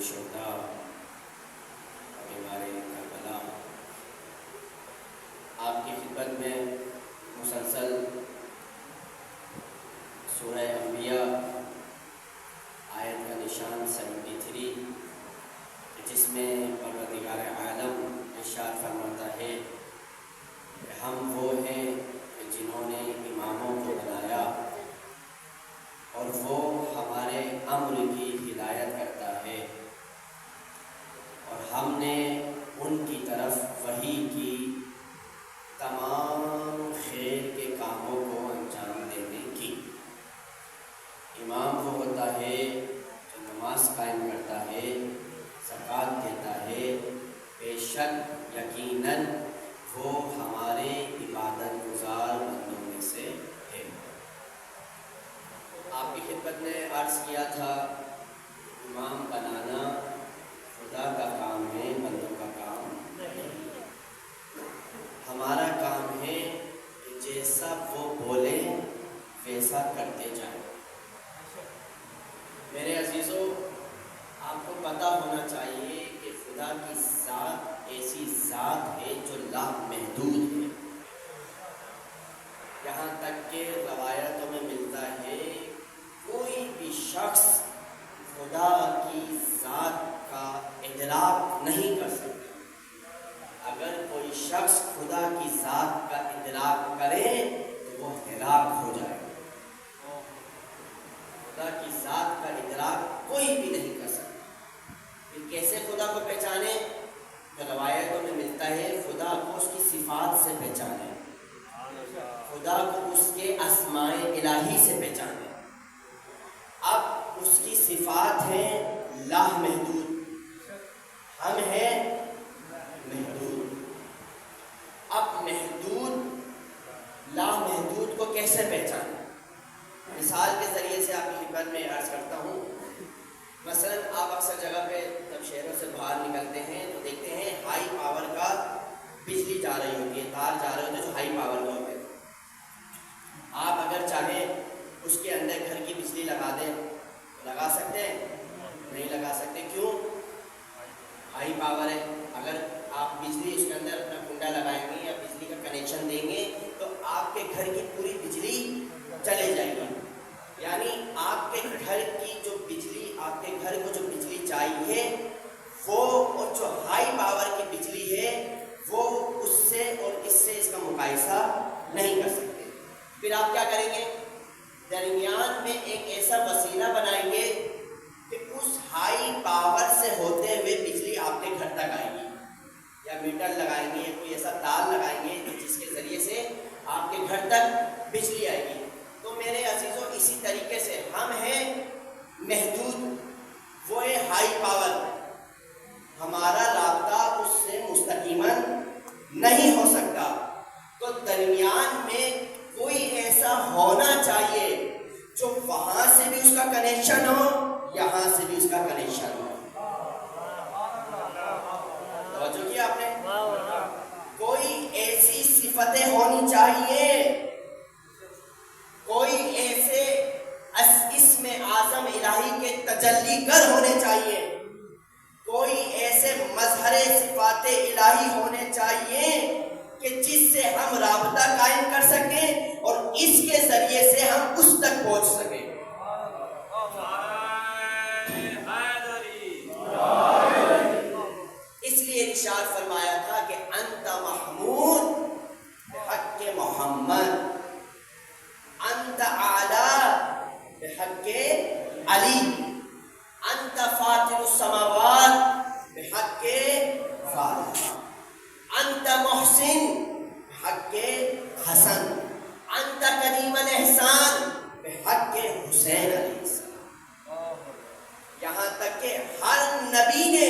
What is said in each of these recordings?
شہداء بیمار کربلا، آپ کی خدمت میں مسلسل سورہ انبیاء آیت کا نشان 73 جس میں پروردگار عالم ارشاد فرماتا ہے کہ ہم وہ ہیں کہ جنہوں نے اماموں کو بنایا اور وہ ہمارے امر کی ہدایت کرتا ہے، اور ہم نے ان کی طرف وحی کی تمام خیر کے کاموں کو انجام دینے کی۔ امام وہ ہوتا ہے جو نماز قائم کرتا ہے، زکوٰۃ دیتا ہے، بے شک یقیناً وہ ہمارے عبادت گزار بندوں میں سے ہے۔ آپ کی خدمت نے عرض کیا تھا امام بنانا خدا کا کام ہے، بندوں کا کام نہیں۔ ہمارا کام ہے کہ جیسا وہ بولیں ویسا کرتے جائیں۔ میرے عزیزوں، آپ کو پتہ ہونا چاہیے کہ خدا کی ذات ایسی ذات ہے جو لامحدود ہے۔ یہاں تک کہ روایتوں میں ملتا ہے کوئی بھی شخص خدا کی ذات کا ادراک نہیں کر سکتا۔ اگر کوئی شخص خدا کی ذات کا ادراک کرے تو وہ ہلاک ہو جائے گا۔ خدا کی ذات کا ادراک کوئی بھی نہیں کر سکتا۔ پھر کیسے خدا کو پہچانے؟ تو روایتوں میں ملتا ہے خدا کو اس کی صفات سے پہچانے، خدا کو اس کے اسماء الہی سے پہچانے۔ اب اس کی صفات ہیں لامحدود، ہم ہیں محدود۔ اب محدود لامحدود کو کیسے پہچانے؟ مثال کے ذریعے سے آپ کی خدمت میں عرض کرتا ہوں۔ مثلا آپ اکثر جگہ پہ جب شہروں سے باہر نکلتے ہیں تو دیکھتے ہیں ہائی پاور کا بجلی جا رہی ہوتی ہے، تار جا رہے ہوتے ہیں جو ہائی پاور کا ہوتے ہیں۔ آپ اگر چاہیں اس کے اندر گھر کی بجلی لگا دیں، لگا سکتے ہیں؟ نہیں لگا سکتے۔ کیوں؟ ہائی پاور ہے۔ اگر آپ بجلی اس کے اندر اپنا کنڈا لگائیں گے یا بجلی کا کنیکشن دیں گے تو آپ کے گھر کی پوری بجلی چلے جائے گی۔ یعنی آپ کے گھر کی جو بجلی، آپ کے گھر کو جو بجلی چاہیے وہ، اور جو ہائی پاور کی بجلی ہے وہ اس سے اور اس سے اس کا مقایسہ نہیں کر سکتے۔ پھر آپ کیا کریں گے؟ درمیان میں ایک ایسا وسیلہ بنائیں گے کہ اس ہائی پاور سے ہوتے ہوئے بجلی آپ کے گھر تک آئے گی، یا میٹر لگائیں گے یا کوئی ایسا تار لگائیں گے جس کے ذریعے سے آپ کے گھر تک بجلی آئے گی۔ تو میرے عزیزوں، اسی طریقے سے ہم ہیں محدود، وہ ہے ہائی پاور، ہمارا رابطہ اس سے مستقیماً نہیں ہو سکتا۔ تو درمیان میں کوئی ایسا ہونا چاہیے جو وہاں سے بھی اس کا کنیکشن ہو، یہاں سے بھی اس کا کنیکشن ہو۔ توجہ کیا آپ نے؟ کوئی ایسی صفتیں ہونی چاہیے، کوئی ایسے اسم اعظم الہی کے تجلی گر ہونے چاہیے، کوئی ایسے مظہر صفات الہی ہونے چاہیے کہ جس سے ہم رابطہ قائم کر سکیں اور اس کے ذریعے سے ہم اس تک پہنچ سکیں۔ اس لیے ارشاد فرمایا تھا کہ انت محمود بحق محمد، انت اعلی بحق علی، انت فاطر السماوات بحق فاطمہ، انت محسن بحق حسن، انت کریم الاحسان بحق حسین علیہ السلام۔ یہاں تک کہ ہر نبی نے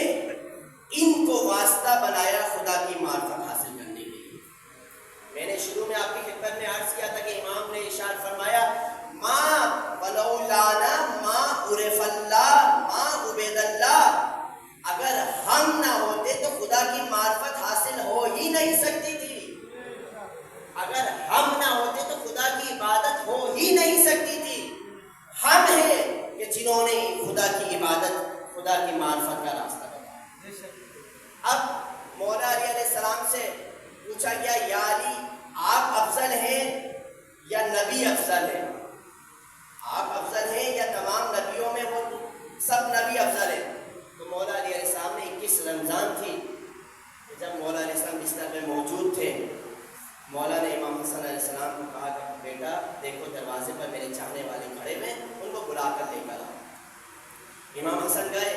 ان کو واسطہ بنایا خدا کی معرفت حاصل کرنے کے لیے۔ میں نے شروع میں آپ کی خدمت میں عرض کیا تھا کہ امام نے ارشاد فرمایا ما ولولانا ما عرف اللہ ما عبید اللہ، اگر ہم نہ ہوتے تو خدا کی معرفت حاصل ہو ہی نہیں سکتی تھی، اگر ہم نہ ہوتے تو خدا کی عبادت ہو ہی نہیں سکتی تھی۔ ہم ہیں کہ جنہوں نے خدا کی عبادت، خدا کی معرفت کا راستہ بتایا۔ اب مولا علی علیہ السلام سے پوچھا گیا یا علی آپ افضل ہیں یا نبی افضل ہیں؟ آپ افضل ہیں یا تمام نبیوں میں وہ سب نبی افضل ہیں؟ تو مولا علی علیہ السلام نے 21 رمضان تھی، جب مولا علیہ السلام بستر میں موجود تھے، مولا نے امام حسن علیہ السلام کو کہا کہ بیٹا دیکھو دروازے پر میرے چاہنے والے کھڑے ہیں، ان کو بلا کر لے کر آؤ۔ امام حسن گئے،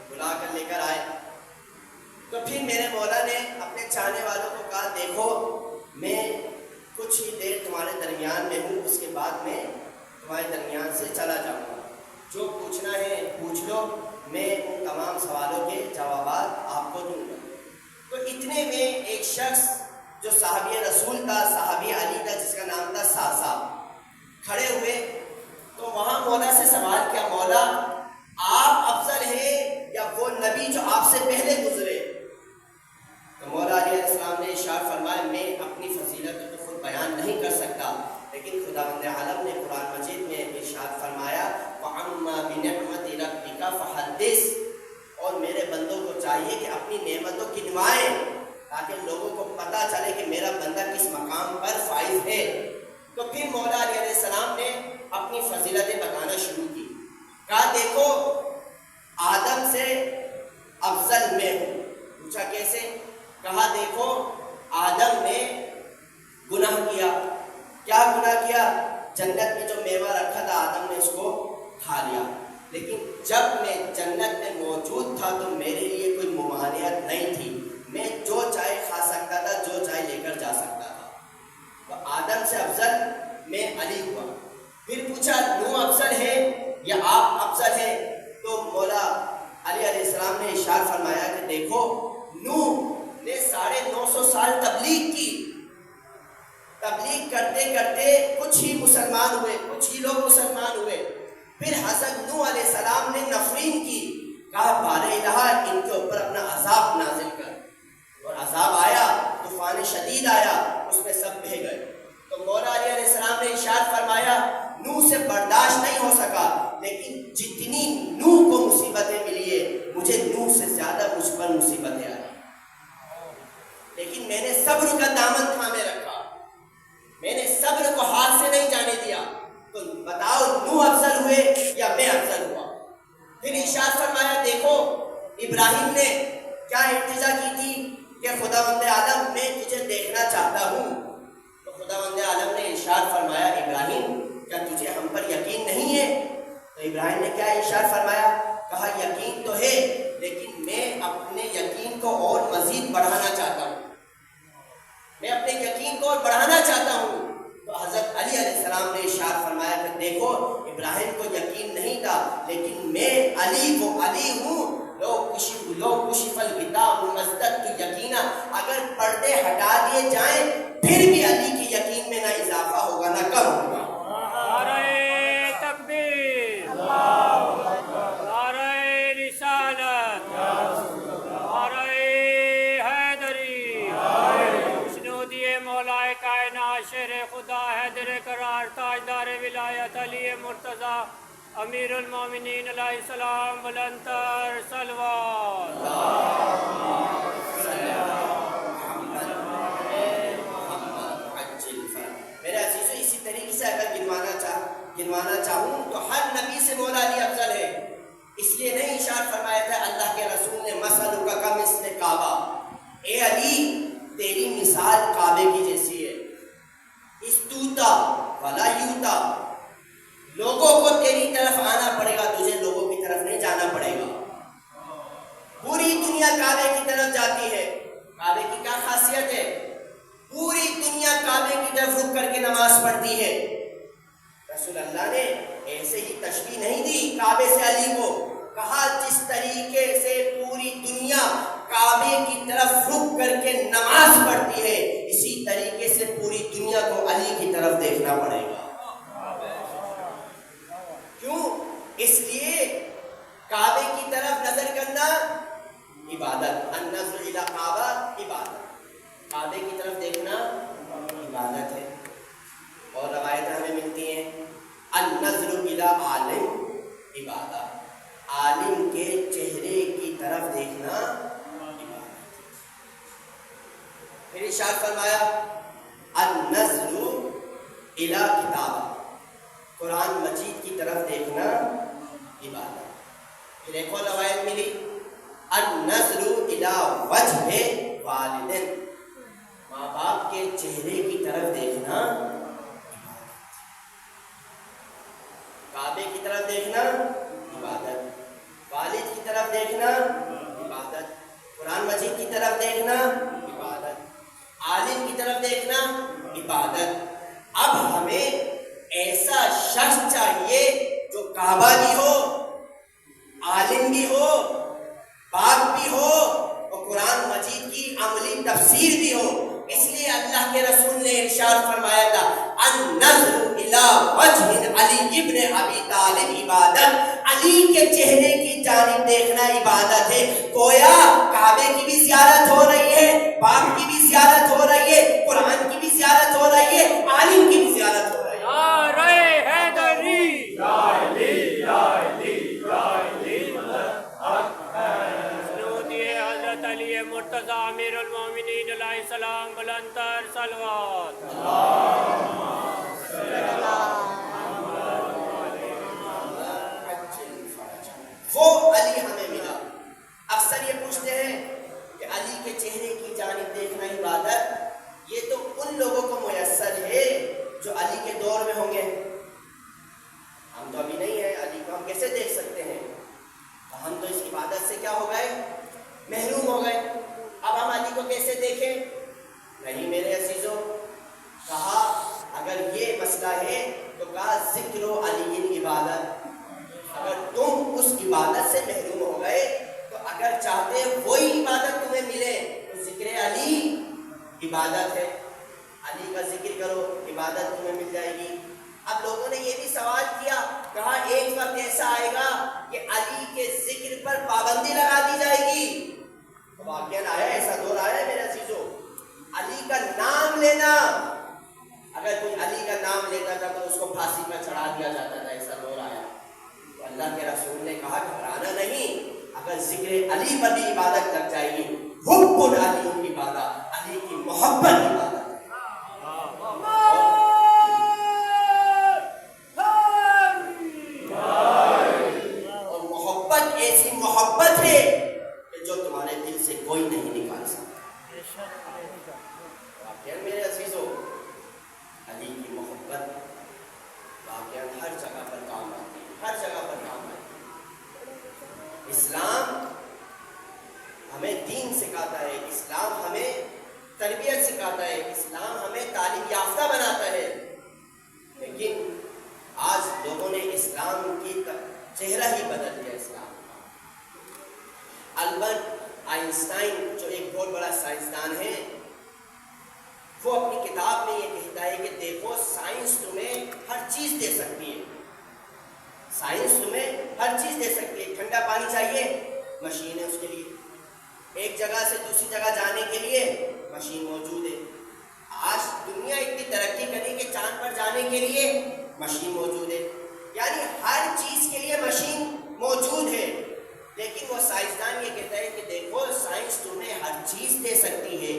بلا کر لے کر آئے، تو پھر میرے مولا نے اپنے چاہنے والوں کو کہا دیکھو میں کچھ ہی دیر تمہارے درمیان میں ہوں، اس کے بعد میں تمہارے درمیان سے چلا جاؤں گا، جو پوچھنا ہے پوچھ لو، میں ان تمام سوالوں کے جوابات آپ کو دوں گا۔ تو اتنے میں ایک شخص جو صحابی رسول تھا، صحابی علی تھا، جس کا نام تھا ساسا، کھڑے ہوئے، تو وہاں مولا سے سوال کیا مولا آپ افضل ہیں یا وہ نبی جو آپ سے پہلے گزرے؟ تو مولا علیہ السلام نے ارشاد فرمایا میں اپنی فضیلت کو خود بیان نہیں کر سکتا، لیکن خداوند عالم نے قرآن مجید میں ارشاد فرمایا وَعَمَّا بِنِعْمَةِ رَبِّكَ فَحَدِّثْ، اور میرے بندوں کو چاہیے کہ اپنی نعمتوں کی گنوائیں تاکہ لوگوں کو پتہ چلے کہ میرا بندہ کس مقام پر فائز ہے۔ تو پھر مولا علیہ السلام نے اپنی فضیلتیں بتانا شروع کی، کہا دیکھو آدم سے افضل میں ہوں۔ پوچھا کیسے؟ کہا دیکھو آدم نے گناہ کیا، کیا گناہ کیا؟ جنت میں جو میوہ رکھا تھا آدم نے اس کو کھا لیا، لیکن جب میں جنت میں موجود تھا تو میرے لیے کوئی ممانعت نہیں تھی، میں جو چاہے کھا سکتا تھا، جو چاہے لے کر جا سکتا تھا۔ تو آدم سے افضل میں علی ہوا۔ پھر پوچھا نوح افضل ہے یا آپ افضل ہیں؟ تو مولا علی علیہ السلام نے ارشاد فرمایا کہ دیکھو نوح نے 950 سال تبلیغ کی، تبلیغ کرتے کرتے کچھ ہی مسلمان ہوئے، کچھ ہی لوگ مسلمان ہوئے۔ پھر حضرت نوح علیہ السلام نے نفرین کی، کہا بارے الہ ان کے اوپر اپنا عذاب نازل کر، اور عذاب آیا، طوفان شدید آیا، اس میں سب بہہ گئے۔ تو مولا علی علیہ السلام نے ارشاد فرمایا نوح سے برداشت نہیں ہو سکا، لیکن جتنی نوح کو مصیبتیں ملی ہے مجھے نوح سے زیادہ مجھ پر مصیبتیں آئی، لیکن میں نے صبر کا دامن تھامے رکھا، میں نے صبر کو ہاتھ سے نہیں جانے دیا۔ تو بتاؤ نوح افضل ہوئے یا میں افضل ہوا؟ پھر ارشاد فرمایا دیکھو ابراہیم نے کیا التجا کی تھی کہ خداوند عالم میں تجھے دیکھنا چاہتا ہوں، تو خداوند عالم نے ارشاد فرمایا ابراہیم کیا تجھے ہم پر یقین نہیں ہے؟ تو ابراہیم نے کیا ارشاد فرمایا؟ کہا یقین تو ہے لیکن میں اپنے یقین کو اور مزید بڑھانا چاہتا ہوں، میں اپنے یقین کو اور بڑھانا چاہتا ہوں۔ تو حضرت علی علیہ السلام نے ارشاد فرمایا کہ دیکھو ابراہیم کو یقین نہیں تھا، لیکن میں علی وہ علی ہوں، لو کشف الغطاء مزددت یقینا، اگر پردے ہٹا دیے جائیں پھر بھی علی کے یقین میں نہ اضافہ ہوگا نہ کم ہوگا۔ نعرہ تکبیر، نعرہ رسالت، نعرہ حیدری، مسنودی مولا کائنات شیر خدا حیدر قرار تاجدار ولایت علی مرتضی امیر المومنین علیہ السلام، بلندتر صلوات۔ میرے عزیزو اسی طریقے سے اگر گنوانا چاہوں تو ہر نبی سے مولا علی افضل ہے، اس لیے نہیں ارشاد فرمایا تھا اللہ کے رسول نے مثلک کمثل کعبہ، اے علی تیری مثال کعبے کی جیسی ہے، استوتا ولا یوتا، لوگوں کو تیری طرف آنا پڑے گا، تجھے لوگوں کی طرف نہیں جانا پڑے گا۔ پوری دنیا کعبے کی طرف جاتی ہے، کعبے کی کیا خاصیت ہے؟ پوری دنیا کعبے کی طرف رک کر کے نماز پڑھتی ہے۔ رسول اللہ نے ایسے ہی تشبیہ نہیں دی کعبے سے علی کو، کہا جس طریقے سے پوری دنیا کعبے کی طرف رک کر کے نماز پڑھتی ہے، اسی طریقے سے پوری دنیا کو علی کی طرف دیکھنا پڑے گا۔ کیوں؟ اس لیے کعبے کی طرف نظر کرنا عبادت، النظر الی کعبہ عبادت، کعبے کی طرف دیکھنا عبادت ہے۔ اور روایتیں ہمیں ملتی ہیں النظر الی عالم عبادت، عالم کے چہرے ارشاد فرمایا النظر الی کتاب، قرآن مجید کی طرف دیکھنا عبادت. پھر ایک اور روایت ملی النظر الی وجہ والدین، ماں باپ کے چہرے کی طرف دیکھنا عبادت. کعبے کی طرف دیکھنا عبادت، والد کی طرف دیکھنا عبادت، قرآن مجید کی طرف دیکھنا عبادت، عالم کی طرف دیکھنا عبادت. اب ہمیں ایسا شخص چاہیے جو کعبہ بھی ہو، عالم بھی ہو، پاک بھی ہو اور قرآن مجید کی عملی تفسیر بھی ہو. اس لیے اللہ کے رسول نے ارشاد فرمایا تھا النظر الی وجہ علی ابن ابی طالب عبادت، علی کے چہرے کی جانب دیکھنا عبادت ہے. گویا کعبے کی بھی زیارت ہو رہی ہے، پاک کی بھی زیارت ہو رہی ہے، قرآن کی بھی زیارت ہو رہی ہے، عالم کی بھی زیارت ہو رہی ہے. نعرہ حیدری، یا علی یا علی یا علی حضرت علی مرتضی امیر المومنین علیہ السلام، بلندتر صلوات. وہ علی ہمیں ملا. اکثر یہ پوچھتے ہیں کہ علی کے چہرے کی جانب دیکھنا عبادت، یہ تو ان لوگوں کو میسر ہے جو علی کے دور میں ہوں گے. ہم تو ابھی نہیں ہیں، علی کو ہم کیسے دیکھ سکتے ہیں؟ تو ہم تو اس عبادت سے کیا ہو گئے؟ محروم ہو گئے. اب ہم علی کو کیسے دیکھیں؟ نہیں میرے عزیزوں، کہا اگر یہ مسئلہ ہے تو کہا ذکر و علی عبادت. اگر تم اس عبادت سے محروم ہو گئے تو اگر چاہتے وہی عبادت تمہیں ملے تو ذکر علی عبادت ہے. علی کا ذکر کرو، عبادت تمہیں مل جائے گی. اب لوگوں نے یہ بھی سوال کیا، کہا ایک وقت ایسا آئے گا کہ علی کے ذکر پر پابندی لگا دی جائے گی. واقعاً آیا، ایسا دور آیا ہے میرے عزیزوں. علی کا نام لینا، اگر کوئی علی کا نام لیتا تھا تو اس کو پھانسی پر چڑھا دیا جاتا تھا. ایسا دور آیا. تو اللہ کے رسول نے کہا گھبرانا نہیں، اگر ذکر علی پر بھی عبادت لگ جائے گی. حب علی کی عبادت، علی کی محبت عبادت ہے. اور محبت ایسی محبت ہے کہ جو تمہارے دل سے کوئی نہیں نکال سکتا. واقعاً میرے عزیزوں، علی کی محبت واقعاً ہر جگہ پر کام آتی ہے، ہر جگہ پر کام آتی ہے. اسلام ہمیں دین سکھاتا ہے، اسلام ہمیں تربیت سکھاتا ہے، اسلام ہمیں تعلیم یافتہ بناتا ہے. لیکن آج لوگوں نے اسلام کی چہرہ ہی بدل دیا. اسلام البرٹ آئنسٹائن جو ایک بہت بڑا سائنسدان ہے، وہ اپنی کتاب میں یہ کہتا ہے کہ دیکھو سائنس تمہیں ہر چیز دے سکتی ہے، سائنس تمہیں ہر چیز دے سکتی ہے. ٹھنڈا پانی چاہیے، مشین ہے اس کے لیے. ایک جگہ سے دوسری جگہ جانے کے لیے مشین موجود ہے. آج دنیا اتنی ترقی کری کہ چاند پر جانے کے لیے مشین موجود ہے. یعنی ہر چیز کے لیے مشین موجود ہے. لیکن وہ سائنسدان یہ کہتا ہے کہ دیکھو سائنس تمہیں ہر چیز دے سکتی ہے،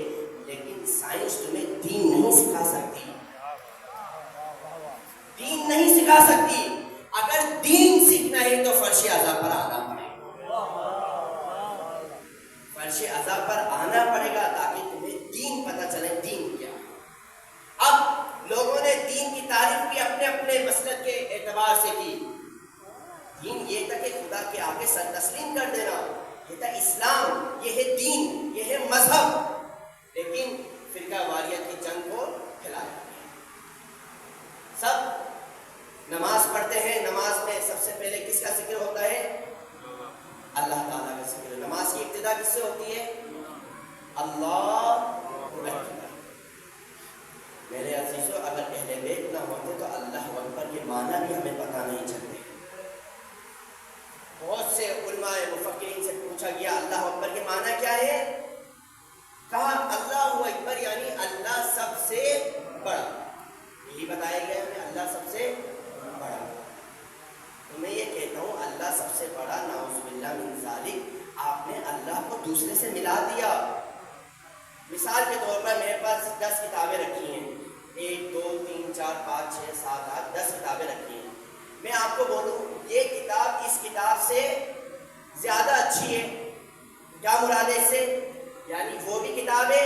لیکن سائنس تمہیں دین نہیں سکھا سکتی. دین نہیں سکھا سکتی. اگر دین سیکھنا ہے تو فرش عذاب پر آنا پڑے گا، فرش عذاب پر آنا پڑے گا تاکہ تمہیں دین پتہ چلے دین کیا. اب لوگوں نے دین کی تعریف بھی اپنے اپنے مسلک کے اعتبار سے کی. دین یہ تھا کہ خدا کے آگے سر تسلیم کر دینا، یہ تھا اسلام، یہ ہے دین، یہ ہے مذہب. لیکن فرقہ واریت کی جنگ کو پھیلا دیا. سب نماز پڑھتے ہیں، نماز میں سب سے پہلے کس کا ذکر ہوتا ہے؟ اللہ تعالیٰ کا ذکر. نماز کی ابتدا کس سے ہوتی ہے؟ اللہ اکبر. میرے عزیزوں، اگر اہل بیت نہ ہوتے تو اللہ اکبر کے معنی بھی ہمیں پتہ نہیں چلتے. بہت سے علماء مفکرین سے پوچھا گیا اللہ اکبر کے معنی کیا ہے؟ کہا اللہ اکبر یعنی اللہ سب سے بڑا. یہی بتایا گیا ہے اللہ سب سے بڑا. تو میں یہ کہتا ہوں اللہ سب سے بڑا، نعوذ باللہ من ذالک. آپ نے اللہ کو دوسرے سے ملا دیا. مثال کے طور پر میرے پاس 10 کتابیں رکھی ہیں، 1 2 3 4 5 6 7 8 10 کتابیں رکھی ہیں. میں آپ کو بولوں یہ کتاب اس کتاب سے زیادہ اچھی ہے، کیا مراد ہے اس سے؟ یعنی وہ بھی کتاب ہے،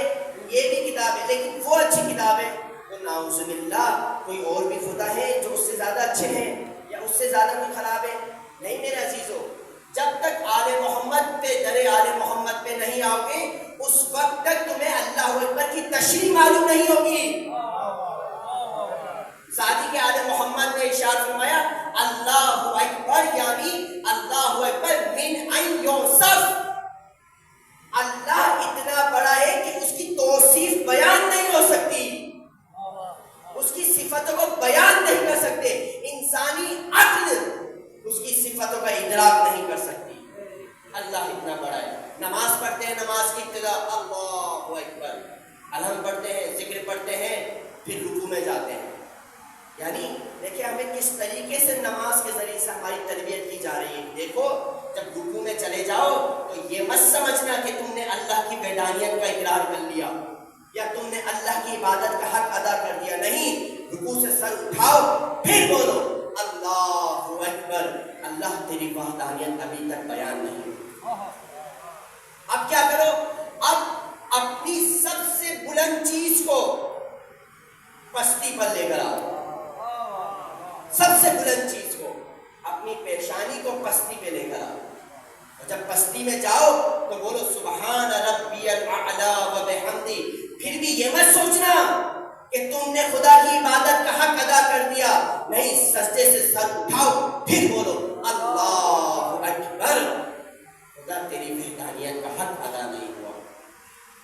یہ بھی کتاب ہے، لیکن وہ اچھی کتاب ہے. تو نعوذ باللہ کوئی اور بھی خدا ہے جو اس سے زیادہ اچھے ہیں یا اس سے زیادہ کوئی خراب ہے؟ نہیں میرے عزیزو، جب تک آل محمد پہ درے آل محمد پہ نہیں آؤ گے اس وقت تک تمہیں اللہ اکبر کی تشریح معلوم نہیں ہوگی. ساتھی کے آل محمد نے ارشاد فرمایا اللہ اکبر یعنی اللہ اکبر من ان یوصف. اللہ اتنا بڑا ہے کہ اس کی توصیف بیان نہیں ہو سکتی، اس کی صفتوں کو بیان نہیں کر سکتے، انسانی عقل اس کی صفتوں کا ادراک نہیں کر سکتی. اللہ اتنا بڑا ہے. نماز پڑھتے ہیں، نماز کی ابتدا اللہ اکبر، الحمد پڑھتے ہیں، ذکر پڑھتے ہیں، پھر رکوع میں جاتے ہیں. یعنی دیکھیں ہمیں کس طریقے سے نماز کے ذریعے سے ہماری تربیت کی جا رہی ہے. دیکھو جب رکوع میں چلے جاؤ تو یہ مت سمجھنا کہ تم نے اللہ کی وحدانیت کا اقرار کر لیا یا تم نے اللہ کی عبادت کا حق ادا کر دیا. نہیں، رکوع سے سر اٹھاؤ پھر بولو اللہ اکبر. اللہ تیری وحدانیت ابھی تک بیان نہیں ہوئی. اب کیا کرو؟ اب اپنی سب سے بلند چیز کو پستی پر لے کر آؤ. سب سے بلند چیز کو، اپنی پیشانی کو پستی پہ لے کر آؤ. اور جب پستی میں جاؤ تو بولو سبحان ربی الاعلی و بحمدی. پھر بھی یہ مت سوچنا کہ تم نے خدا کی عبادت کا حق ادا کر دیا. نہیں، سجدے سے سر اٹھاؤ پھر بولو اللہ اکبر. خدا تیری وحدانیت کا حق ادا نہیں ہوا.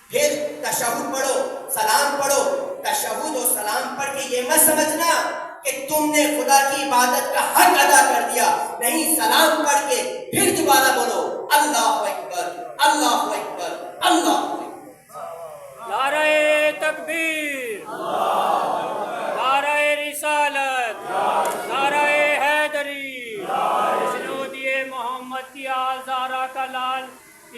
پھر تشہد پڑھو، سلام پڑھو. تشہد اور سلام پڑھ کے یہ مت سمجھنا کہ تم نے خدا کی عبادت کا حق ادا کر دیا. نہیں، سلام پڑھ کے پھر دوبارہ بولو اللہ اکبر اللہ اکبر اللہ اکبر. نعرہ تکبیر، نعرہ رسالت، نعرہ حیدری، جنودی محمد کی آزارہ کا لال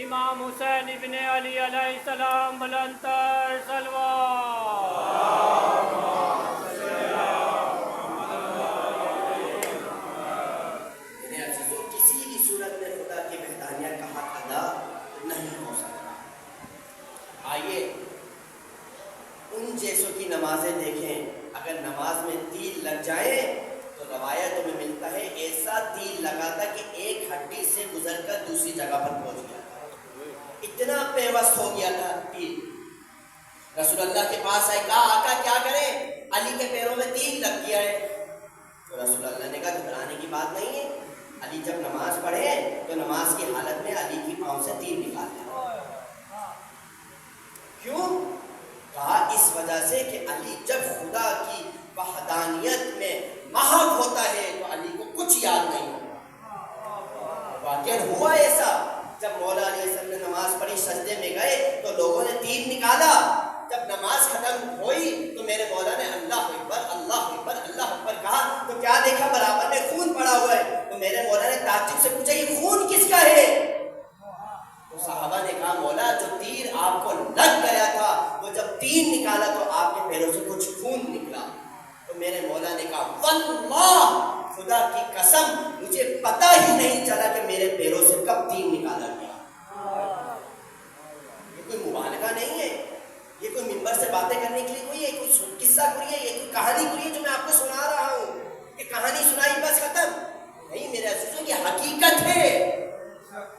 امام حسین ابن علی علیہ السلام بلندتر سلوات. کسی بھی صورت میں خدا کی وحدانیت کا حق ادا نہیں ہو سکتا. آئیے ان جیسوں کی نمازیں دیکھیں. اگر نماز میں تیر لگ جائے تو روایتوں میں ملتا ہے ایسا تیر لگا تھا کہ ایک ہڈی سے گزر کر دوسری جگہ پر پہنچ گیا. اتنا پیوست ہو گیا تھا تیر. رسول اللہ کے پاس آئے، کہا آقا کیا کریں؟ علی کے پیروں میں تیر لگ گیا ہے. تو رسول اللہ نے کہا گھبرانے کی بات نہیں ہے. علی جب نماز پڑھے تو نماز کی حالت میں علی کی پاؤں سے تیر نکال دیا. کیوں؟ کہا اس وجہ سے کہ علی جب خدا کی وحدانیت میں محو ہوتا ہے تو علی کو کچھ یاد نہیں ہوتا. واقعا ہوا ایسا. جب مولا علیہ السلام نے نماز پڑھی سجدے میں گئے تو لوگوں نے تیر نکالا. جب نماز ختم ہوئی تو میرے مولا نے اللہ اکبر اللہ اکبر اللہ اکبر کہا تو کیا دیکھا برابر میں خون پڑا ہوا ہے. تو میرے مولا نے تعجب سے پوچھا یہ خون کس کا ہے؟ تو صحابہ نے کہا مولا جو تیر آپ کو لگ گیا تھا وہ جب تیر نکالا تو آپ کے پیروں سے کچھ خون نکلا. تو میرے مولا نے کہا واللہ خدا کی قسم مجھے پتہ ہی نہیں چلا کہ میرے پیروں سے کب تیر نکالا گیا. یہ کوئی مبالغہ نہیں ہے، یہ کوئی منبر سے باتیں کرنے کے لیے کوئی ہے، کوئی قصہ کوئی ہے، یہ کوئی کہانی کوئی ہے جو میں آپ کو سنا رہا ہوں کہ کہانی سنائی بس ختم. نہیں میرے عزیزوں، یہ حقیقت ہے.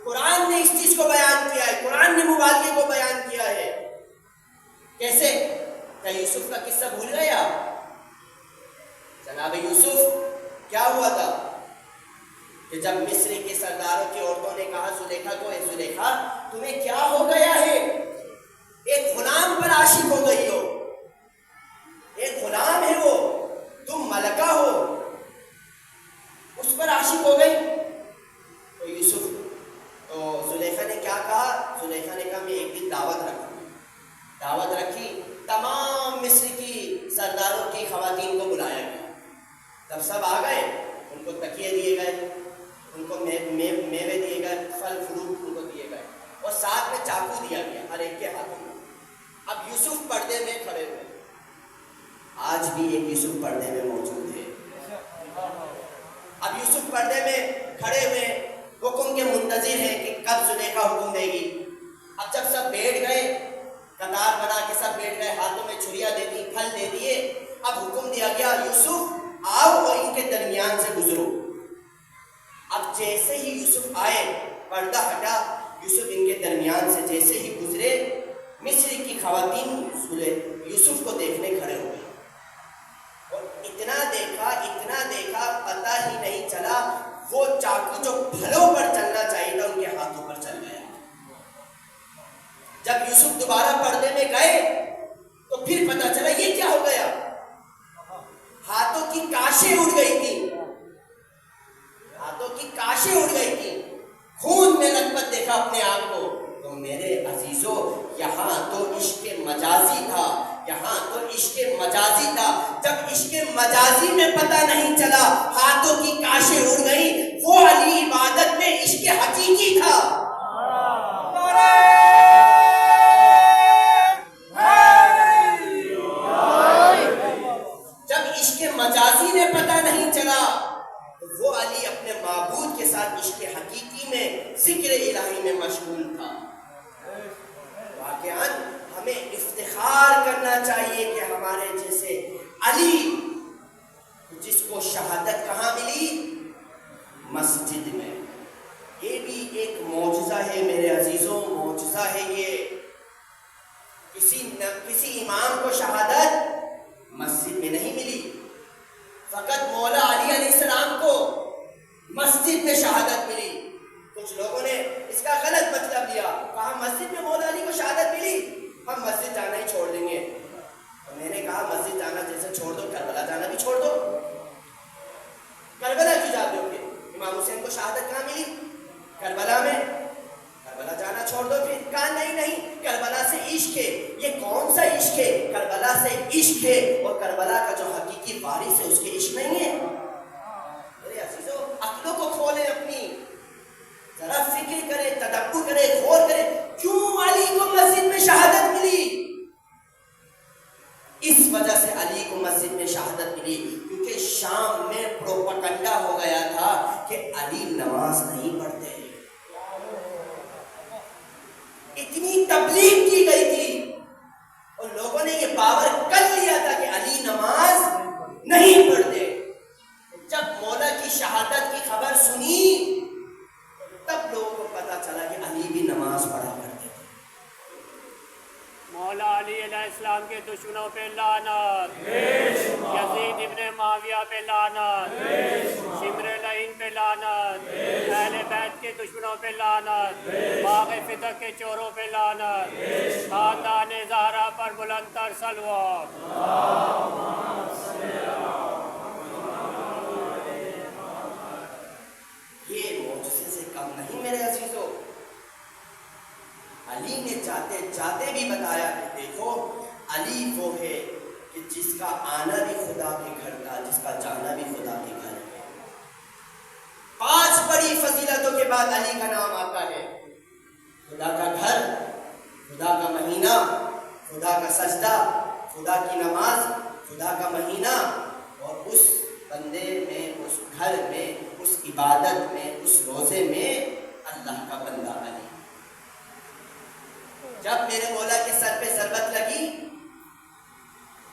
قرآن نے اس چیز کو بیان کیا ہے، قرآن نے مبالغے کو بیان کیا ہے. کیسے؟ کیا یوسف کا قصہ بھول گئے آپ؟ جناب یوسف کیا ہوا تھا کہ جب مصر کے سرداروں کی عورتوں نے کہا زلیخا کو، اے زلیخا تمہیں کیا ہو گیا ہے؟ ایک غلام پر عاشق ہو گئی ہو، ایک غلام ہے وہ، تم ملکہ ہو، اس پر عاشق ہو گئی. تو یوسف تو زلیخا نے کیا کہا؟ زلیخا نے کہا میں ایک دن دعوت رکھی، تمام مصر کی سرداروں کی خواتین کو بلایا گیا. جب سب آ گئے ان کو تکیے دیے گئے، ان کو میوے دیے گئے، پھل فروٹ ان کو دیے گئے اور ساتھ میں چاقو دیا گیا ہر ایک کے ہاتھوں میں. اب یوسف پردے میں کھڑے ہوئے، آج بھی ایک یوسف پردے میں موجود ہے۔ اب یوسف پردے میں کھڑے ہوئے حکم کے منتظر ہیں کہ کب زلیخا حکم دے گی۔ اب جب سب بیٹھ گئے، قطار بنا کے سب بیٹھ گئے، ہاتھوں میں چھریاں دے دی، پھل دے دیے، اب حکم دیا گیا یوسف آؤ اور ان کے درمیان سے گزرو۔ اب جیسے ہی یوسف آئے، پردہ ہٹا، یوسف ان کے درمیان سے جیسے ہی گزرے، مصر کی خواتین یوسف کو دیکھنے کھڑے ہو گئے، اور اتنا دیکھا پتہ ہی نہیں چلا، وہ چاقو جو پھلوں پر چلنا چاہیے تھا ان کے ہاتھوں پر چل گیا۔ جب یوسف دوبارہ پردے میں گئے تو پھر پتہ چلا یہ کیا ہو گیا، ہاتھوں کی کاشیں اڑ گئی تھی، خون میں لطپت دیکھا اپنے آپ کو۔ تو میرے عزیزو، یہاں تو عشق مجازی تھا، جب عشق مجازی میں پتہ نہیں چلا، ہاتھوں کی کاشیں اڑ گئی، وہ علی عبادت میں عشق حقیقی تھا۔ جب عشق مجازی میں پتہ نہیں چلا تو وہ علی اپنے معبود کے ساتھ عشق حقیقی میں ذکر الہی میں مشغول تھا۔ واقعاً ہمیں افتخار کرنا چاہیے کہ ہمارے جیسے علی، جس کو شہادت کہاں ملی؟ مسجد میں۔ یہ بھی ایک معجزہ ہے میرے عزیزوں، معجزہ ہے یہ۔ کسی امام کو شہادت مسجد میں نہیں ملی، فقط مولا علی علیہ السلام کو مسجد میں شہادت ملی۔ کچھ لوگوں نے اس کا غلط مطلب لیا، کہا مسجد میں مولا علی کو شہادت ملی، ہم مسجد جانا ہی چھوڑ دیں گے۔ اور میں نے کہا مسجد جانا جیسے چھوڑ دو، کربلا جانا بھی چھوڑ دو۔ کربلا کیوں جاتے ہو؟ پھر امام حسین کو شہادت کہاں ملی؟ کربلا میں۔ کربلا جانا چھوڑ دو پھر؟ کہا نہیں، کربلا سے عشق ہے۔ یہ کون سا عشق ہے؟ کربلا سے عشق ہے، اور کربلا کا جو حقیقی وارث ہے اس کے عشق نہیں ہے۔ میرے عزیزو، عقلوں کو کھولیں، اپنی ذرا فکر کرے، تدبر کرے، غور کرے، کیوں علی کو مسجد میں شہادت ملی؟ اس وجہ سے علی کو مسجد میں شہادت ملی کیونکہ شام میں پروپیگنڈا ہو گیا تھا کہ علی نماز نہیں پڑھتے، اتنی تبلیغ کی گئی تھی اور لوگوں نے یہ باور کر لیا تھا کہ علی نماز نہیں پڑھتے۔ جب مولا کی شہادت کی خبر سنی تب لوگوں کو پتا چلا کہ علی بھی نماز پڑھا کرتے تھے۔ مولا علی علیہ السلام کے دشمنوں پہ لعنت، یزید ابن معاویہ پہ لعنت، شمر لعین پہ لعنت، اہل بیت کے دشمنوں پہ لعنت، باغ فتح کے چوروں پہ لعنت، خاندان زہرا پر بلند تر صلوات۔ یہ معجزے سے کم نہیں میرے عزیزو۔ علی نے چاہتے بھی بتایا کہ دیکھو علی وہ ہے کہ جس کا آنا بھی خدا کے گھر کا، جس کا جانا بھی خدا کے گھر ہے۔ 5 بڑی فضیلتوں کے بعد علی کا نام آتا ہے، خدا کا گھر، خدا کا مہینہ، خدا کا سجدہ، خدا کی نماز، خدا کا مہینہ، اور اس بندے میں، اس گھر میں، اس عبادت میں، اس روزے میں اللہ کا بندہ علی۔ جب میرے مولا کے سر پہ ضربت لگی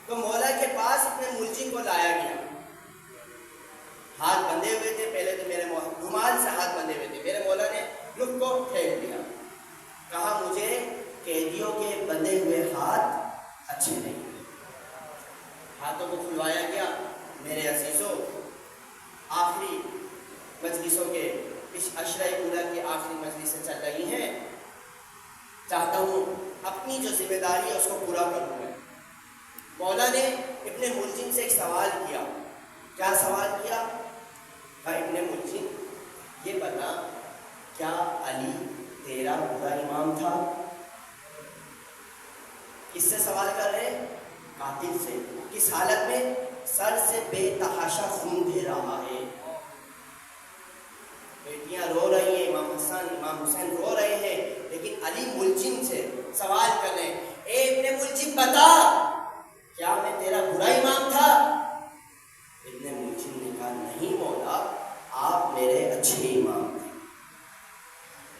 تو مولا کے پاس اپنے ملزم کو لایا گیا، ہاتھ بندھے ہوئے تھے، پہلے تو میرے رومال سے ہاتھ بندھے ہوئے تھے، میرے مولا نے رخ کو پھینک دیا، کہا مجھے قیدیوں کے بندھے ہوئے ہاتھ اچھے نہیں، ہاتھوں کو کھلوایا گیا۔ میرے عزیزوں، آخری مجلسوں کے اس عشرہ اولا کی آخری مجلسیں چل رہی ہیں، چاہتا ہوں اپنی جو ذمہ داری ہے اس کو پورا کروں میں۔ مولا نے ابن ملجم سے ایک سوال کیا۔ کیا سوال کیا؟ کہا ابن ملجم یہ بتا، کیا علی تیرا برا امام تھا؟ کس سے سوال کر رہے ہیں؟ قاتل سے۔ کس حالت میں؟ سر سے بے تحاشا خون بہہ رہا ہے، بیٹیاں رو رہی ہیں، امام حسن امام حسین رو رہے ہیں، لیکن علی ملجم سے سوال کر رہے ہیں، اے ابن ملجم بتا کیا میں تیرا برا امام تھا؟ ابن ملجم نے کہا نہیں مولا، آپ میرے اچھے امام تھے۔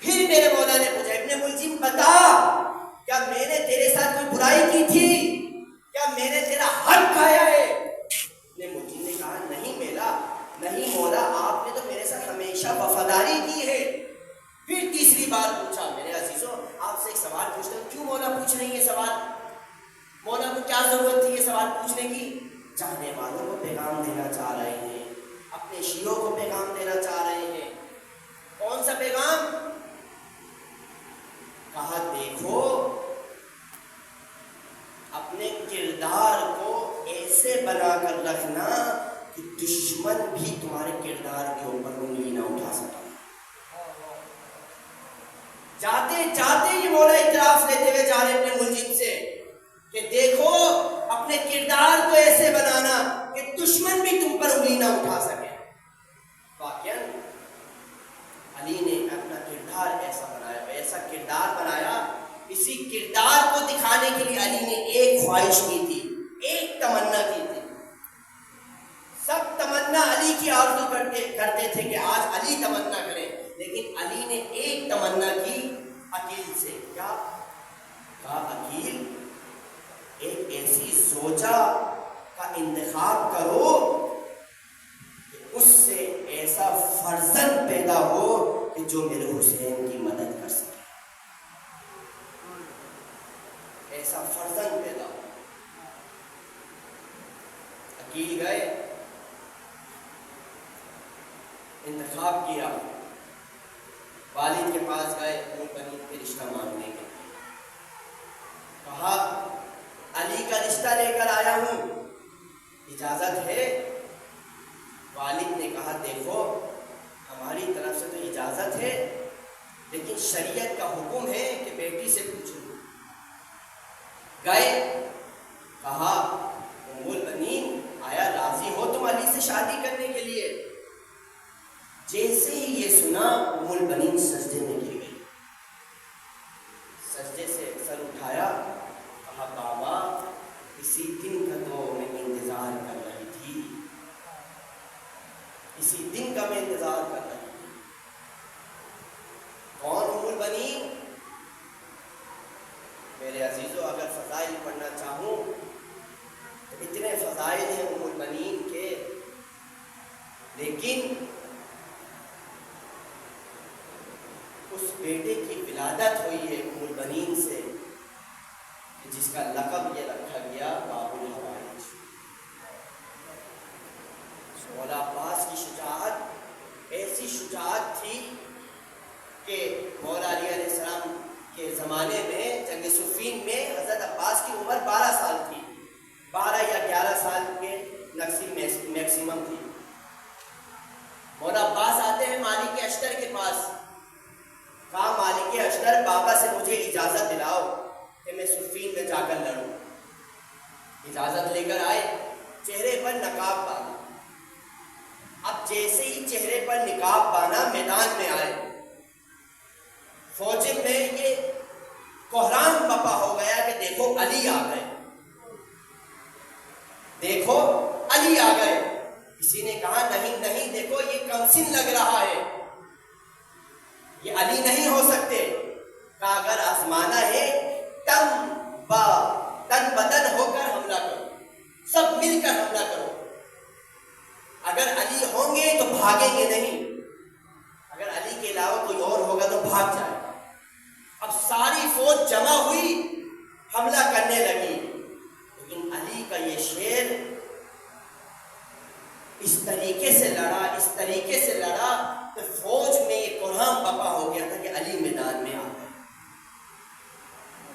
پھر میرے مولا نے پوچھا ابن ملجم بتا کیا میں نے تیرے ساتھ کوئی برائی کی تھی؟ کیا میں نے تیرا حق کھایا ہے؟ ابن ملجم نے کہا نہیں مولا، آپ نے تو میرے ساتھ ہمیشہ وفاداری کی ہے۔ پھر تیسری بار پوچھا میرے عزیزوں آپ سے ایک سوال پوچھتا ہوں، کیوں مولا پوچھ رہے ہیں یہ سوال؟ مولا کو کیا ضرورت تھی یہ سوال پوچھنے کی؟ چاہنے والوں کو پیغام دینا چاہ رہے ہیں، اپنے شیعوں کو پیغام دینا چاہ رہے ہیں۔ کون سا پیغام؟ کہا دیکھو اپنے کردار کو ایسے بنا کر رکھنا کہ دشمن بھی تمہارے کردار کے اوپر انگلی نہ اٹھا سکے۔ جاتے جاتے یہ مولا اعتراف لیتے ہوئے جا رہے اپنے ملزم سے کہ دیکھو اپنے کردار کو ایسے بنانا کہ دشمن بھی تم پر انگلی نہ اٹھا سکے۔ واقعاً علی نے اپنا کردار ایسا بنایا، ایسا کردار بنایا، اسی کردار کو دکھانے کے لیے علی نے ایک خواہش کی تھی، ایک تمنا کی تھی۔ سب تمنا علی کی آرزو کرتے تھے کہ آج علی تمنا کرے، لیکن علی نے ایک تمنا کی عقیل سے۔ کیا کہا؟ عقیل ایک ایسی زوجہ کا انتخاب کرو کہ اس سے ایسا فرزند پیدا ہو کہ جو میرے حسین کی مدد کر سکے، ایسا فرزند پیدا ہو۔ عقیل گئے، انتخاب کیا، والد کے پاس گئے بنی کے رشتہ مانگنے کے، کہا علی کا رشتہ لے کر آیا ہوں، اجازت ہے؟ والد نے کہا دیکھو ہماری طرف سے تو اجازت ہے، لیکن شریعت کا حکم ہے کہ بیٹی سے پوچھو۔ گئے، کہا ام البنین آیا راضی ہو تم علی سے شادی کرنے کے لیے؟ جیسے ہی یہ سنا ام البنین سجدے میں گر گئی، سجدے سے سر اٹھایا، کہا بابا اسی دن کا تو میں انتظار کر رہی تھی، اسی دن کا میں انتظار کر رہی تھی۔ کون ام البنین؟ میرے عزیزوں اگر فضائل پڑھنا چاہوں تو اتنے فضائل ہیں ام البنین کے، لیکن اس بیٹے کی ولادت ہوئی ہے ام البنین سے جس کا لقب یہ رکھا گیا باب الحوائج۔ مولا عباس کی شجاعت ایسی شجاعت تھی کہ مولا علی علیہ السلام کے زمانے میں جنگ صفین میں حضرت عباس کی عمر 12 سال تھی، 12 یا 11 سال کے میکسیمم تھی۔ مولا عباس آتے ہیں مالک اشتر کے پاس، کہا مالک اشتر بابا سے مجھے اجازت دلاؤ کہ میں صفین میں جا کر لڑوں۔ اجازت لے کر آئے، چہرے پر نقاب باندھا۔ اب جیسے ہی چہرے پر نقاب باندھا میدان میں آئے، فوج میں یہ کوہرام بپا ہو گیا کہ دیکھو علی آ گئے، دیکھو علی آ گئے۔ کسی نے کہا نہیں دیکھو یہ کمسن لگ رہا ہے، یہ علی نہیں ہو سکتے۔ کہا اگر آزمانا ہے تن بدن ہو کر حملہ کرو، سب مل کر حملہ کرو، اگر علی ہوں گے تو بھاگیں گے نہیں، اگر علی کے علاوہ کوئی اور ہوگا تو بھاگ جائے گا۔ اب ساری فوج جمع ہوئی، حملہ کرنے لگی، لیکن علی کا یہ شیر اس طریقے سے لڑا کہ فوج میں یہ کوہرام بپا ہو گیا تھا کہ علی میدان میں آ گئے۔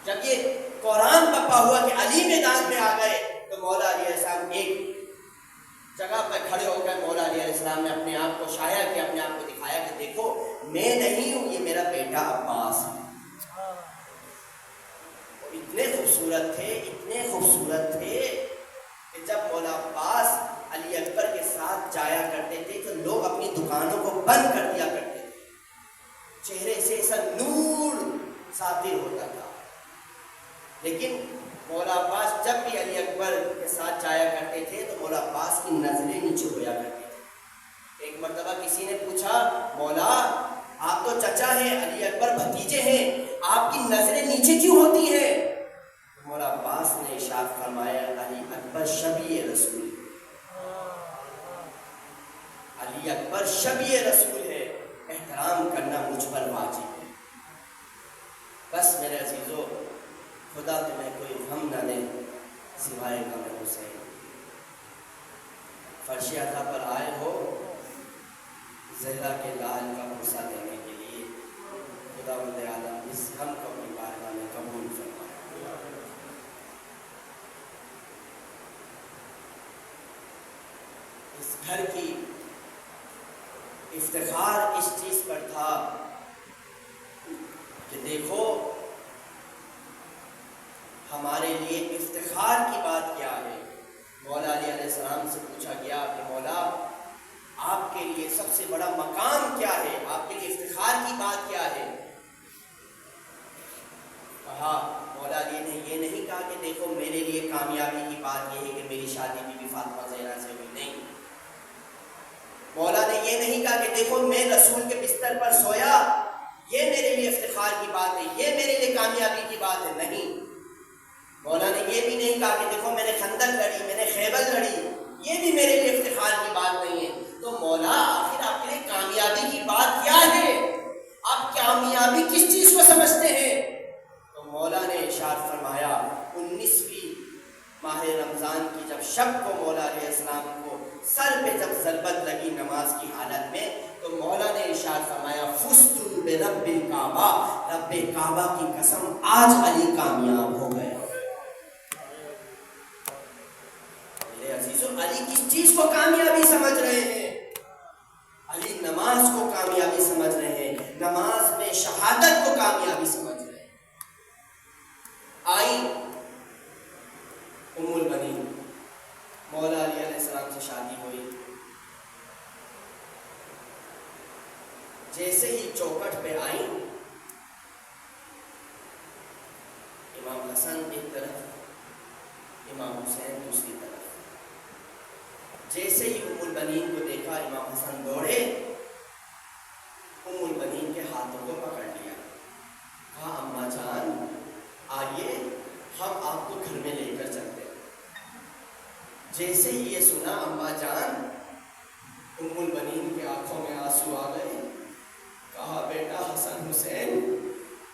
جب یہ کوہرام بپا ہوا کہ علی میدان میں آ گئے تو مولا علیہ السلام ایک جگہ پر کھڑے ہو کر مولا علیہ السلام نے اپنے آپ کو شائع کیا، اپنے آپ کو دکھایا کہ دیکھو میں نہیں ہوں، یہ میرا بیٹا عباس ہے۔ اور اتنے خوبصورت تھے کہ جب مولا عباس علی اکبر کے ساتھ جایا کرتے تھے تو لوگ اپنی دکانوں کو بند کر دیا کرتے تھے، چہرے سے ایسا نور ساطع ہوتا تھا۔ لیکن مولا عباس جب بھی علی اکبر کے ساتھ جایا کرتے تھے تو مولا عباس کی نظریں نیچے ہویا کرتی تھی۔ ایک مرتبہ کسی نے پوچھا مولا آپ تو چچا ہیں، علی اکبر بھتیجے ہیں، آپ کی نظریں نیچے کیوں ہوتی ہیں؟ مولا عباس نے ارشاد فرمایا علی اکبر شبیہ رسول، علی اکبر شبیہ رسول ہے، احترام کرنا مجھ پر واجب ہے۔ بس میرے عزیزو، خدا تمہیں کوئی غم نہ دے سوائے غم حسین۔ فرش عطا پر آئے ہو زہرا کے لال کا بوسہ دینے کے لیے، خدا بند عالم اس غم کو اپنی بارگاہ میں قبول فرمائے۔ اس گھر کی افتخار اس چیز پر تھا کہ دیکھو ہمارے لیے افتخار کی بات کیا ہے۔ مولا علی علیہ السلام سے پوچھا گیا کہ مولا آپ کے لیے سب سے بڑا مقام کیا ہے، آپ کے لیے افتخار کی بات کیا ہے؟ کہا مولا علی نے یہ نہیں کہا کہ دیکھو میرے لیے کامیابی کی بات یہ ہے کہ میری شادی بی بی فاطمہ زہرا سے ہوئی، نہیں۔ مولا نے یہ نہیں کہا کہ دیکھو میں رسول کے بستر پر سویا، یہ میرے لیے افتخار کی بات ہے، یہ میرے لیے کامیابی کی بات ہے، نہیں۔ مولا نے یہ بھی نہیں کہا کہ دیکھو میں نے خندق لڑی، میں نے خیبر لڑی، یہ بھی میرے لیے افتخار کی بات نہیں ہے۔ تو مولا آخر آپ کے لیے کامیابی کی بات کیا ہے؟ آپ کامیابی کس چیز کو سمجھتے ہیں؟ تو مولا نے ارشاد فرمایا 19ویں ماہ رمضان کی جب شب کو مولا علیہ السلام کو سر پہ جب ضربت لگی نماز کی حالت میں، تو مولا نے ارشاد فرمایا فزت برب الکعبہ، رب کعبہ کی قسم آج علی کامیاب ہو گئے۔ میرے عزیزو، علی کس چیز کو کامیابی سمجھ رہے ہیں؟ علی نماز کو کامیابی سمجھ رہے ہیں، نماز میں شہادت کو کامیابی سمجھ رہے ہیں۔ آئی ام البنین، مولا علی علیہ السلام سے شادی ہوئی، جیسے ہی چوکٹ پہ آئی، امام حسن ایک طرف امام حسین دوسری طرف، جیسے ہی ام البنین کو دیکھا امام حسن دوڑے، ام البنین کے ہاتھوں کو پکڑ لیا، کہا اماں جان آئیے ہم آپ کو گھر میں لے کر چلتے ہیں۔ جیسے ہی یہ سنا اماں جان، ام البنین کے آنکھوں میں آنسو آ گئے، کہا بیٹا حسن حسین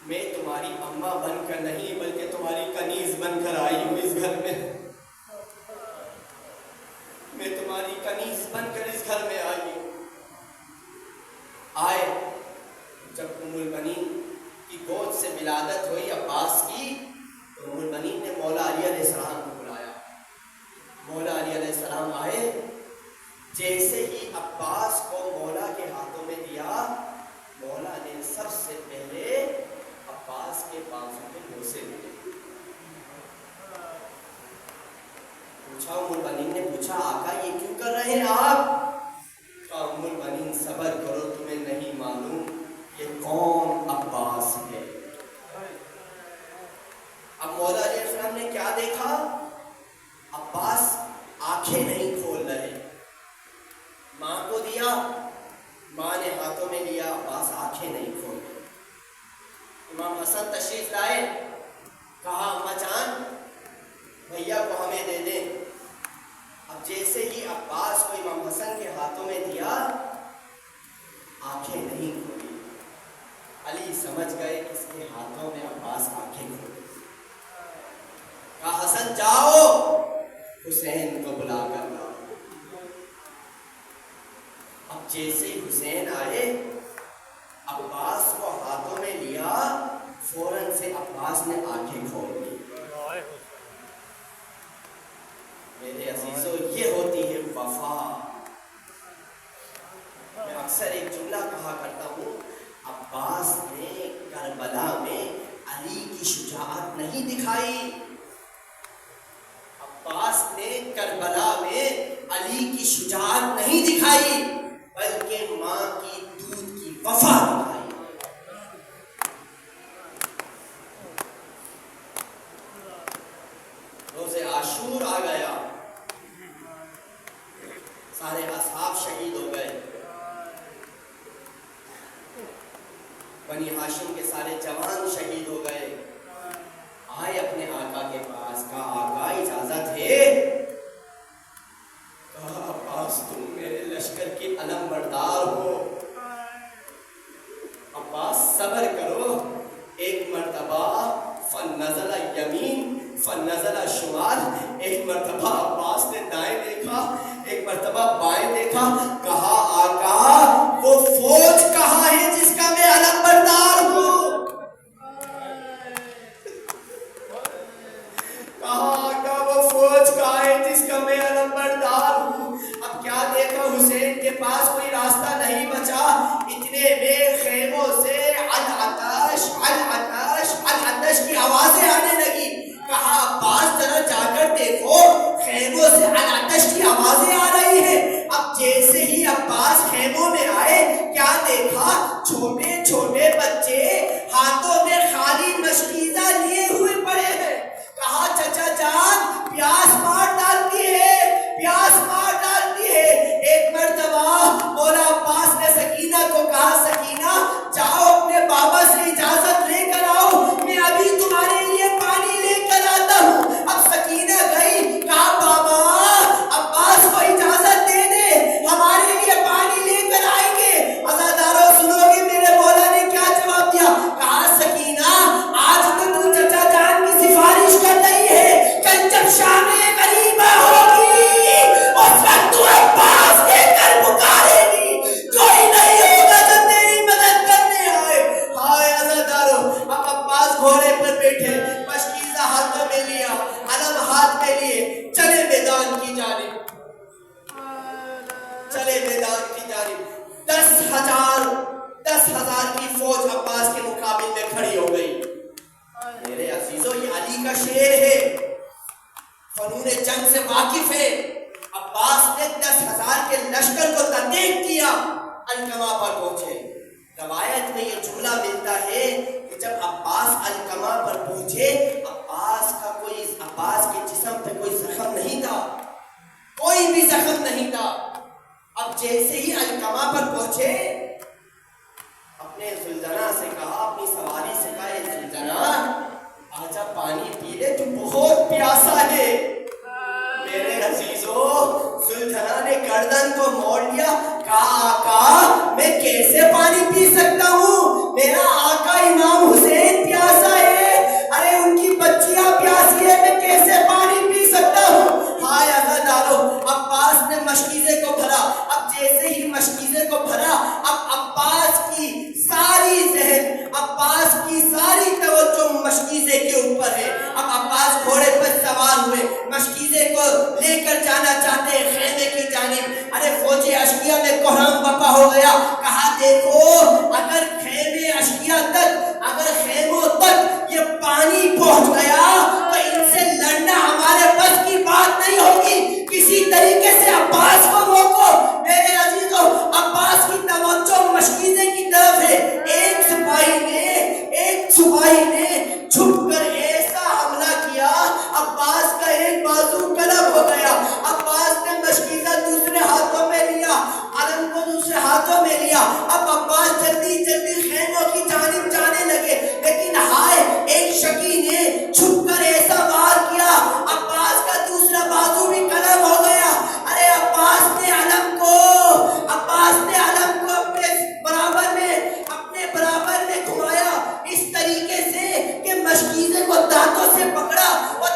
میں تمہاری اماں بن کر نہیں بلکہ تمہاری کنیز بن کر آئی ہوں اس گھر میں، میں تمہاری کنیز بن کر اس گھر میں آئی ہوں۔ آئے جب ام البنین کی گود سے ولادت ہوئی عباس کی، تو ام البنین نے مولا علی علیہ السلام کو بلایا، مولا علی علیہ السلام آئے، جیسے ہی عباس کو مولا کے ہاتھوں میں دیا، مولا نے سب سے پہلے عباس کے بازو پہ بوسے دیے۔ پوچھا ام البنین نے پوچھا آقا یہ کیوں کر رہے ہیں آپ؟ کہا ام البنین صبر کرو، تمہیں نہیں معلوم یہ کون عباس ہے۔ اب مولا علیہ السلام نے کیا دیکھا؟ عباس آنکھیں نہیں کھول رہے، ماں کو دیا، ماں نے ہاتھوں میں لیا، عباس آنکھیں نہیں کھول رہے۔ امام حسن تشریف لائے، کہا اماں جان بھیا کو ہمیں دے دیں۔ اب جیسے ہی عباس کو امام حسن کے ہاتھوں میں دیا، آنکھیں نہیں کھولی۔ علی سمجھ گئے کہ اس کے ہاتھوں میں عباس آنکھیں کھولے۔ کہا حسن جاؤ حسین کو بلا کر لاؤ۔ اب جیسے ہی حسین آئے، عباس کو ہاتھوں میں لیا، فوراً سے عباس نے آنکھیں کھول دی۔ میرے عزیزو یہ ہوتی ہے وفا۔ میں اکثر ایک جملہ کہا کرتا ہوں، عباس نے کربلا میں علی کی شجاعت نہیں دکھائی، عباس نے کربلا میں علی کی شجاعت نہیں دکھائی، بلکہ ماں کی دودھ کی وفا دکھائی۔ فنزل یمین فنزل شمال. ایک مرتبہ عباس نے دائیں دیکھا, ایک مرتبہ بائیں دیکھا. کہا آقا وہ فوج کہاں ہے جس کا میں علم بردار ہوں؟ کہا آقا وہ فوج کہاں ہے جس کا میں علم بردار ہوں؟ اب کیا دیکھا, حسین کے پاس کوئی راستہ نہیں بچا. اتنے میں خیموں سے العطش العطش العطش کی آوازیں آنے لگی. کہا عباس ذرا جا کر دیکھو, خیموں سے العطش کی آوازیں آ رہی ہیں. اب جیسے ہی عباس خیموں میں آئے, کیا دیکھا, چھوٹے چھوٹے بچے ہاتھوں میں خالی مشکیزہ لیے ہوئے پڑے ہیں. کہا چچا جان پیاس مار ڈالتی ہے, پیاس مار ڈالتی ہے. ایک مرتبہ مولا عباس نے سکینہ کو کہا, سکینہ جاؤ اپنے بابا سے اجازت لے کر آؤ, میں ابھی تمہارے لیے پانی لے کر آتا ہوں. اب سکینہ گئی, کہا بابا عباس کو اجازت دے دے, ہمارے لیے پانی لے کر آئیں گے. عزادارو سنو گے میرے مولا نے کیا جواب دیا؟ کہا سکینہ آج تو چچا جان کی سفارش کر رہی ہے, کل جب شام غریبہ ہوگی اس وقت تو عباس کے کر پکارے گی, کوئی نہیں ہوگا جو تیری مدد کرنے آئے. ہائے عزادارو, اب عباس گھوڑے پر بیٹھے, مشکیزہ ہاتھوں میں لیا, علم ہاتھ میں لیے, چلے میدان کی جانب, چلے میدان کی جانب. 10,000 کی فوج عباس کے مقابل میں کھڑی ہو گئی. میرے عزیزو یہ علی کا شعر ہے, فنون جنگ سے واقف ہے. عباس نے 10,000 کے لشکر کو تحریک کیا, الکما پر پہنچے. روایت میں یہ جملہ ملتا ہے کہ جب عباس الکما پر پہنچے, عباس کے جسم پہ کوئی زخم نہیں تھا, کوئی بھی زخم نہیں تھا. اب جیسے ہی الکما پر پہنچے, اپنے زلجنا سے کہا, اپنی سواری سے کہا, اے زلجنا آجا پانی پی لے, تو بہت پیاسا ہے. میرے عزیزو زلجنا نے گردن کو موڑ لیا, کہا آقا میں کیسے پانی پی سکتا ہوں, میرا آقا امام حسین پیاسا ہے, ارے ان کی بچیاں پیاسی ہے, میں کیسے پانی پی سکتا ہوں. ہائے عزادارو, عباس نے مشکیزے کو بھرا. اب جیسے ہی مشکیزے کو بھرا, اب عباس کی ساری ذہن, عباس کی ساری توجہ مشکیزے کے اوپر ہے. اب عباس گھوڑے پر سوار ہوئے, مشکیزے کو لے کر جانا چاہتے ہیں خیمے کی جانب. ارے فوجی اشکیا میں کوہرام بپا ہو گیا. کہا دیکھو اگر خیمے اشکیا تک, اگر خیموں تک یہ پانی پہنچ گیا تو ان سے لڑنا ہمارے بس کی بات نہیں ہوگی. کسی طریقے سے عباس کو روکو. میرے عزیزو عباس کی توجہ مشکیزے کی طرف ہے. ایک سپاہی نے چھپ کر ایسا حملہ کیا, عباس کا ایک بازو قلم ہو گیا. عباس نے مشکیزہ دوسرے ہاتھوں میں لیا, علم کو دوسرے ہاتھوں میں لیا. اب عباس جلدی جلدی خیموں کی جانب جانے لگے, لیکن ہائے ایک شکی نے چھپ کر ایسا وار کیا, عباس کا دوسرا بازو بھی قلم ہو گیا. ارے عباس نے علم کو اپنے برابر میں گھمایا اس طریقے سے کہ مشکیزے کو دانتوں سے پکڑا اور